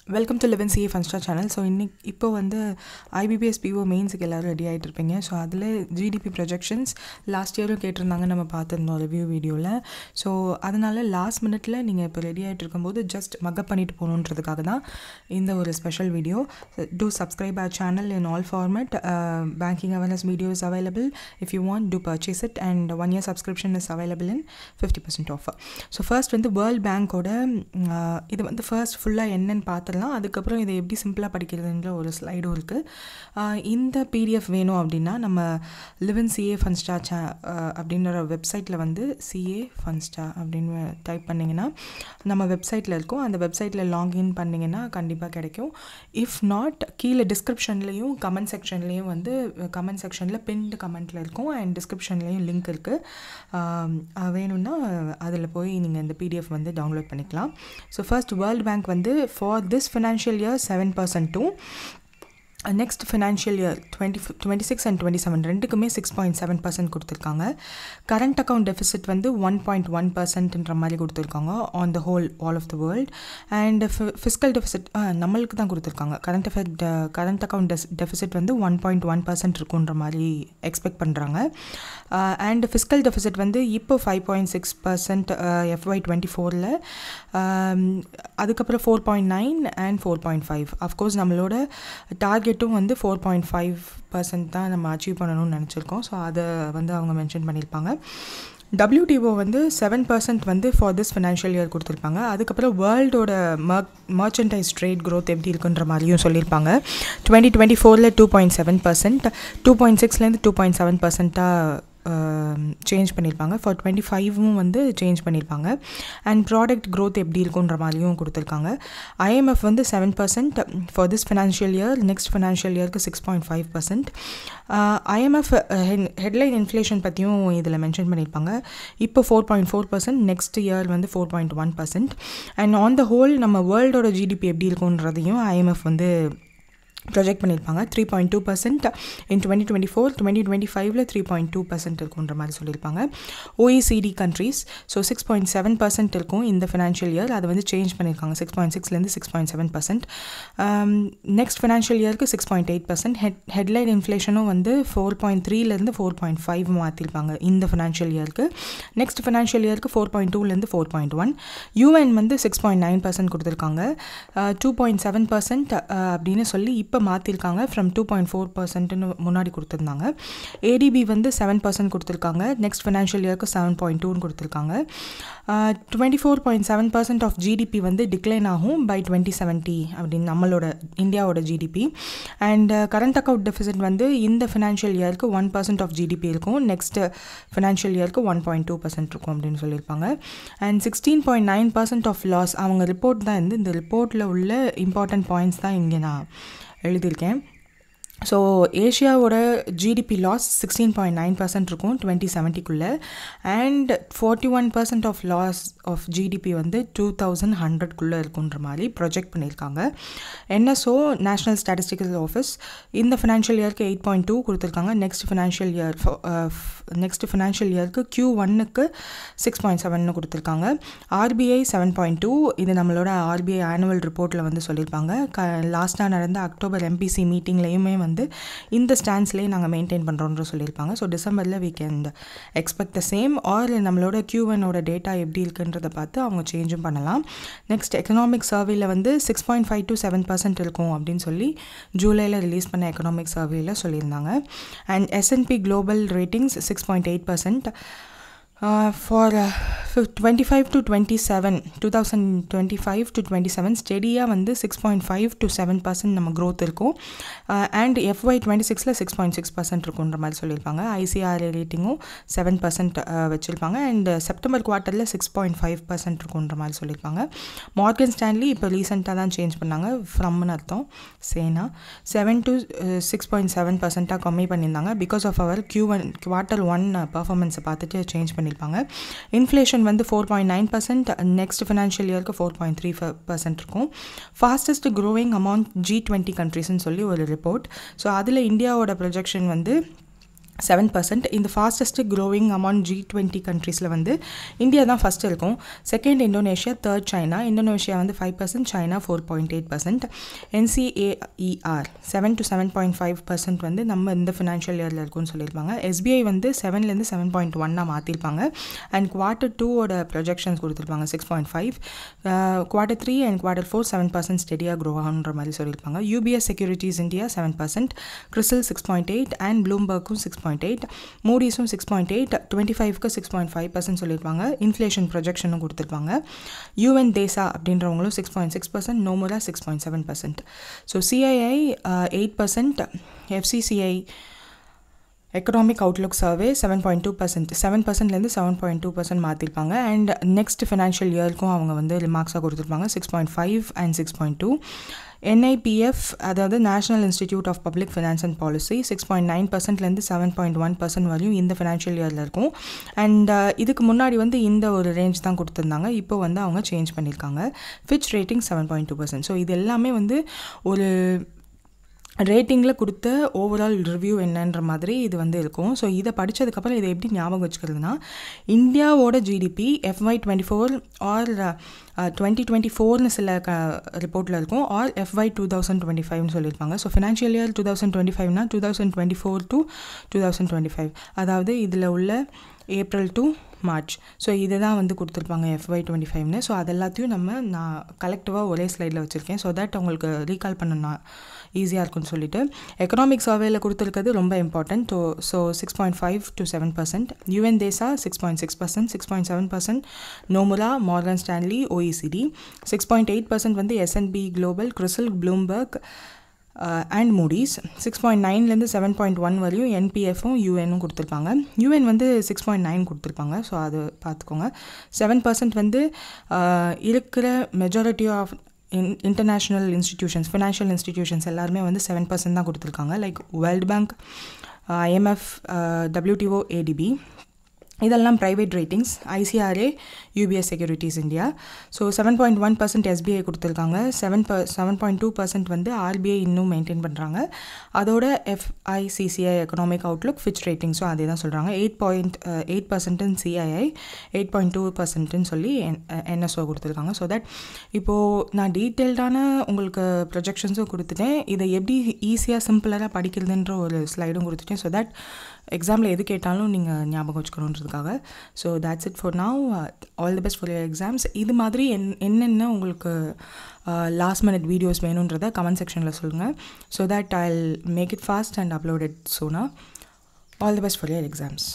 Welcome to 11CA Funstar channel. So இப்போ வந்து IBPS PO மெயின்ஸுக்கு எல்லோரும் ரெடி ஆகிட்டு இருப்பீங்க. ஸோ அதில் GDP ப்ரொஜெக்ஷன்ஸ் லாஸ்ட் இயரும் கேட்டிருந்தாங்க, நம்ம பார்த்துருந்தோம் ரிவ்யூ வீடியோவில். ஸோ அதனால் லாஸ்ட் மினிட்ல நீங்கள் இப்போ ரெடி ஆகிட்டு இருக்கும்போது ஜஸ்ட் மக்கப் பண்ணிட்டு போகணுன்றதுக்காக தான் இந்த ஒரு special video. To subscribe our channel in all format. Banking awareness video is available. If you want to purchase it and 1 year subscription is available in 50% offer. So first வந்து world பேங்கோட இது வந்து first ஃபுல்லாக என்னன்னு பார்த்துடலாம். அதுக்கப்புறம் இதை எப்படி சிம்பிளாக படிக்கிறதுன்ற ஒரு ஸ்லைடும் இருக்குது. இந்த PDF வேணும் அப்படின்னா நம்ம 11CA Funstar அப்படின்ற வெப்சைட்டில் வந்து CA Funstar அப்படின்னு டைப் பண்ணிங்கன்னா நம்ம வெப்சைட்டில் இருக்கும். அந்த வெப்சைட்டில் லாகின் பண்ணிங்கன்னா கண்டிப்பாக கிடைக்கும். இஃப் நாட் கீழே டிஸ்கிரிப்ஷன்லேயும் கமெண்ட் செக்ஷன்லேயும் வந்து கமெண்ட் செக்ஷனில் பின்டு கமெண்ட்டில் இருக்கும் அண்ட் டிஸ்கிரிப்ஷன்லேயும் லிங்க் இருக்குது. வேணும்னா அதில் போய் நீங்கள் இந்த PDF வந்து டவுன்லோட் பண்ணிக்கலாம். ஸோ ஃபர்ஸ்ட் வேர்ல்ட் பேங்க் வந்து for this financial year 7% too. Next financial year 26 and 27 ரெண்டுக்குமே 6.7% கொடுத்துருக்காங்க. கரண்ட் அக்கௌண்ட் டெஃபிசிட் வந்து 1.1%ன்ற மாதிரி கொடுத்துருக்காங்க on the whole all of the world. And fiscal deficit நம்மளுக்கு தான் கொடுத்துருக்காங்க. கரண்ட் அக்கௌண்ட் டெஃபிசிட் வந்து 1.1% இருக்குன்ற மாதிரி எக்ஸ்பெக்ட் பண்ணுறாங்க. அண்ட் ஃபிஸ்கல் டெஃபிசிட் வந்து இப்போ 5.6% FY24ல், அதுக்கப்புறம் 4.9 and 4.5. அஃப்கோர்ஸ் நம்மளோட டார்கெட்டும் வந்து 4.5% தான் நம்ம அச்சீவ் பண்ணணும்னு நினச்சிருக்கோம். ஸோ அதை வந்து அவங்க மென்ஷன் பண்ணியிருப்பாங்க. WTO வந்து 7% வந்து ஃபார் திஸ் ஃபினான்ஷியல் இயர் கொடுத்துருப்பாங்க. அதுக்கப்புறம் வேர்ல்டோட மர்ச்சன்டைஸ் ட்ரேட் க்ரோத் எப்படி இருக்குன்ற மாதிரியும் சொல்லியிருப்பாங்க. 2024ல் 2.7%, 2.6லேருந்து 2.7%-ஆக சேஞ்ச் பண்ணியிருப்பாங்க. ஃபார் 25ம் வந்து சேஞ்ச் பண்ணியிருப்பாங்க. அண்ட் ப்ராடக்ட் க்ரோத் எப்படி இருக்குன்ற மாதிரியும் கொடுத்துருக்காங்க. IMF வந்து 7% for this financial year, next financial இயருக்கு 6.5%. IMF ஹெட்லைன் இன்ஃப்ளேஷன் பற்றியும் இதில் மென்ஷன் பண்ணியிருப்பாங்க. இப்போ 4.4%, நெக்ஸ்ட் இயர் வந்து 4.1%. அண்ட் ஆன் த ஹோல் நம்ம வேர்ல்டோட GDP எப்படி இருக்குன்றதையும் IMF வந்து ப்ரொஜெக்ட் பண்ணியிருப்பாங்க. 3.2% இன் 2024, 2025ல் 3.2% இருக்குன்ற மாதிரி சொல்லியிருப்பாங்க. OECD கண்ட்ரீஸ் ஸோ 6.7% இருக்கும் இந்த ஃபினான்ஷியல் இயர். அதை வந்து சேஞ்ச் பண்ணியிருக்காங்க 6.6லேருந்து 6.7%. நெக்ஸ்ட் ஃபினான்ஷியல் இயருக்கு 6.8%. ஹெட்லைன் இன்ஃப்ளேஷனும் வந்து 4.3லேருந்து 4.5 மாற்றிருப்பாங்க இந்த ஃபினான்ஷியல் இயருக்கு. நெக்ஸ்ட் ஃபினான்ஷியல் இயருக்கு 4.2லேருந்து 4.1. UN வந்து 6.9% கொடுத்துருக்காங்க. 2.7% அப்படின்னு சொல்லி இப்போ மாற்றிருக்காங்க. ஃப்ரம் 2.4%ன்னு முன்னாடி கொடுத்துருந்தாங்க. ADB வந்து 7% கொடுத்துருக்காங்க. நெக்ஸ்ட் ஃபினான்ஷியல் இயருக்கு 7.2ன்னு கொடுத்துருக்காங்க. 24.7% ஆஃப் GDP வந்து டிக்ளைன் ஆகும் பை 2070 அப்படின்னு நம்மளோட இந்தியாவோட GDP. And current account deficit வந்து இந்த ஃபினான்ஷியல் இயருக்கு 1% ஆஃப் GDP இருக்கும். நெக்ஸ்ட் ஃபினான்ஷியல் இயருக்கு 1.2% இருக்கும் அப்படின்னு சொல்லியிருப்பாங்க. அண்ட் 16.9% ஆஃப் லாஸ் அவங்க ரிப்போர்ட் தான் இருந்து இந்த ரிப்போர்ட்டில் உள்ள இம்பார்ட்டன்ட் பாயிண்ட்ஸ் தான் இங்கே நான் எழுதியிருக்கேன். ஸோ ஏஷியாவோட GDP லாஸ் 16.9% இருக்கும் 2070க்குள்ளே. And 41% of loss of GDP வந்து 2100க்குள்ளே இருக்குன்ற மாதிரி ப்ரொஜெக்ட் பண்ணியிருக்காங்க. NSO நேஷ்னல் ஸ்டாட்டிஸ்டிக்கல் ஆஃபீஸ் இந்த ஃபினான்ஷியல் இயருக்கு 8.2 கொடுத்துருக்காங்க. நெக்ஸ்ட் ஃபினான்ஷியல் இயருக்கு Q1க்கு 6.7ன்னு கொடுத்துருக்காங்க. RBI 7.2 இது நம்மளோட RBI ஆனுவல் ரிப்போர்ட்டில் வந்து சொல்லியிருப்பாங்க. லாஸ்ட்டாக நடந்த அக்டோபர் MPC மீட்டிங்லேயுமே வந்து இந்த ஸ்டாண்ட்ஸ்லேயே நாங்கள் மெயின்டைன் பண்ணுறோன்ற சொல்லியிருப்பாங்க. ஸோ டிசம்பரில் we can expect the same or நம்மளோட Q1ஓட டேட்டா எப்படி இருக்குன்றதை பார்த்து அவங்க சேஞ்சும் பண்ணலாம். நெக்ஸ்ட் எக்கனாமிக் சர்வேயில் வந்து 6.5 to 7% இருக்கும் அப்படின்னு சொல்லி ஜூலையில் ரிலீஸ் பண்ண எக்கனாமிக் சர்வேயில் சொல்லியிருந்தாங்க. And S&P global ratings 6.8%. For 2025 to 27 ஸ்டெடியாக வந்து 6.5 to 7% நம்ம க்ரோத் இருக்கும். அண்ட் FY26ல் 6.6% இருக்குன்ற மாதிரி சொல்லியிருப்பாங்க. ICRA ரேட்டிங்கும் 7% வச்சுருப்பாங்க. அண்ட் செப்டம்பர் குவார்ட்டரில் 6.5% இருக்குன்ற மாதிரி சொல்லியிருப்பாங்க. மார்கன் ஸ்டான்லி இப்போ ரீசெண்டாக தான் சேஞ்ச் பண்ணாங்க. ஃப்ரம்னு அர்த்தம் சேனா 7 to 6.7% கம்மி பண்ணியிருந்தாங்க. பிகாஸ் ஆஃப் அவர் Q1 பர்ஃபார்மன்ஸை பார்த்துட்டு சேஞ்ச் பண்ணி பண்ணியிருப்பாங்க. இன்ஃப்ளேஷன் வந்து 4.9%, நெக்ஸ்ட் ஃபினான்ஷியல் இயருக்கு 4.3% இருக்கும். ஃபாஸ்டஸ்ட் க்ரோவிங் அமாங் G20 கண்ட்ரீஸ்ன்னு சொல்லி ஒரு ரிப்போர்ட். ஸோ அதில் இந்தியாவோட ப்ரொஜெக்ஷன் வந்து 7%. இந்த ஃபாஸ்டஸ்ட் க்ரோவிங் அமாங் G20 கண்ட்ரீஸில் வந்து இந்தியா தான் ஃபஸ்ட்டு இருக்கும். Second Indonesia, third China. Indonesia வந்து 5%, சைனா 4.8%. NCAER 7 to 7.5% வந்து நம்ம இந்த ஃபினான்ஷியல் இயரில் இருக்கும்னு சொல்லியிருப்பாங்க. SBI வந்து 7லேருந்து 7.1 மாற்றிருப்பாங்க. அண்ட் Q2 ப்ரொஜெக்ஷன்ஸ் கொடுத்துருப்பாங்க 6.5. Q3 அண்ட் Q4 7% ஸ்டெடியாக க்ரோ ஆகுன்ற மாதிரி சொல்லியிருப்பாங்க. UBS securities India 7%, CRISIL 6.8 and ப்ளூம்பர்க்கும் 6.8, மூடிஸும் 6.8, 25க்கு 6.5% சொல்லியிருப்பாங்க. இன்ஃப்ளேஷன் ப்ரொஜெக்ஷனும் கொடுத்துருப்பாங்க. UN தேசா அப்படின்றவங்களும் 6.6%, Nomura 6.7%. So CII 8%, FCCI economic outlook survey 7.2%, 7%லேருந்து 7.2% மாற்றிருப்பாங்க. அண்ட் நெக்ஸ்ட் ஃபினான்ஷியல் இயருக்கும் அவங்க வந்து ரிமார்க்ஸாக கொடுத்துருப்பாங்க 6.5 அண்ட் 6.2. NIPF அதாவது national institute of public finance and policy 6.9%லேருந்து 7.1% வரையும் இந்த ஃபினான்ஷியல் இயரில் இருக்கும். அண்ட் இதுக்கு முன்னாடி வந்து இந்த ஒரு ரேஞ்ச் தான் கொடுத்துருந்தாங்க. இப்போ வந்து அவங்க சேஞ்ச் பண்ணியிருக்காங்க. Fitch rating 7.2%. ஸோ இது எல்லாமே வந்து ஒரு ரேட்டிங்கில் கொடுத்த ஓவரால் ரிவ்யூ என்னன்ற மாதிரி இது வந்து இருக்கும். ஸோ இதை படித்ததுக்கப்புறம் இதை எப்படி ஞாபகம் வச்சுக்கிறதுனா, இந்தியாவோட GDP FY24 ஆர் 2024ன்னு சில ரிப்போர்ட்டில் இருக்கும், ஆர் FY 2025ன்னு சொல்லியிருப்பாங்க. ஸோ ஃபினான்ஷியல் இயர் 2025னா 2024 to 2025, அதாவது இதில் உள்ள ஏப்ரல் டு மார்ச். ஸோ இதை தான் வந்து கொடுத்துருப்பாங்க FY25ன்னு. ஸோ அது எல்லாத்தையும் நான் கலெக்டிவாக ஒரே ஸ்லைடில் வச்சுருக்கேன். ஸோ தட் உங்களுக்கு ரீகால் பண்ண ஈஸியாக இருக்குன்னு சொல்லிட்டு. எக்கனாமிக் சர்வேல கொடுத்துருக்கிறது ரொம்ப important. So 6.5 to 7%, UN DESA 6.6%, 6.7% Nomura, Morgan Stanley, OECD, 6.8% வந்து S&P Global, CRISIL, Bloomberg and Moody's. 6.9லேருந்து 7.1 வரையும் NPFும் UNும் கொடுத்துருப்பாங்க. UN வந்து 6.9 கொடுத்துருப்பாங்க. ஸோ அது பார்த்துக்கோங்க. 7% வந்து இருக்கிற majority of international institutions, financial institutions எல்லாருமே வந்து 7% தான் கொடுத்துருக்காங்க. Like world bank, IMF, WTO, ADB. இதெல்லாம் private ratings. ICRA, UBS securities India. So 7.1% SBI கொடுத்துருக்காங்க. 7.2% வந்து RBI இன்னும் மெயின்டைன் பண்ணுறாங்க. அதோட FICCI economic Outlook, Fitch rating, so அதே தான் சொல்கிறாங்க. 8.8% CII, 8.2% சொல்லி NSO கொடுத்துருக்காங்க. ஸோ தட் இப்போது நான் டீட்டெயில்டான உங்களுக்கு ப்ரொஜெக்ஷன்ஸும் கொடுத்துட்டேன். இதை எப்படி ஈஸியாக சிம்பிளராக படிக்கிறதுன்ற ஒரு ஸ்லைடும் கொடுத்துட்டேன். ஸோ தட் எக்ஸாமில் எது கேட்டாலும் நீங்கள் ஞாபகம் வச்சுக்கணுன்றதுக்காக. So that's it for now. All the best for your exams. இது மாதிரி என்னென்ன உங்களுக்கு லாஸ்ட் மினிட் வீடியோஸ் வேணுன்றதை கமெண்ட் செக்ஷனில் சொல்லுங்கள். So that I will make it fast and upload it சூனா. All the best for your exams.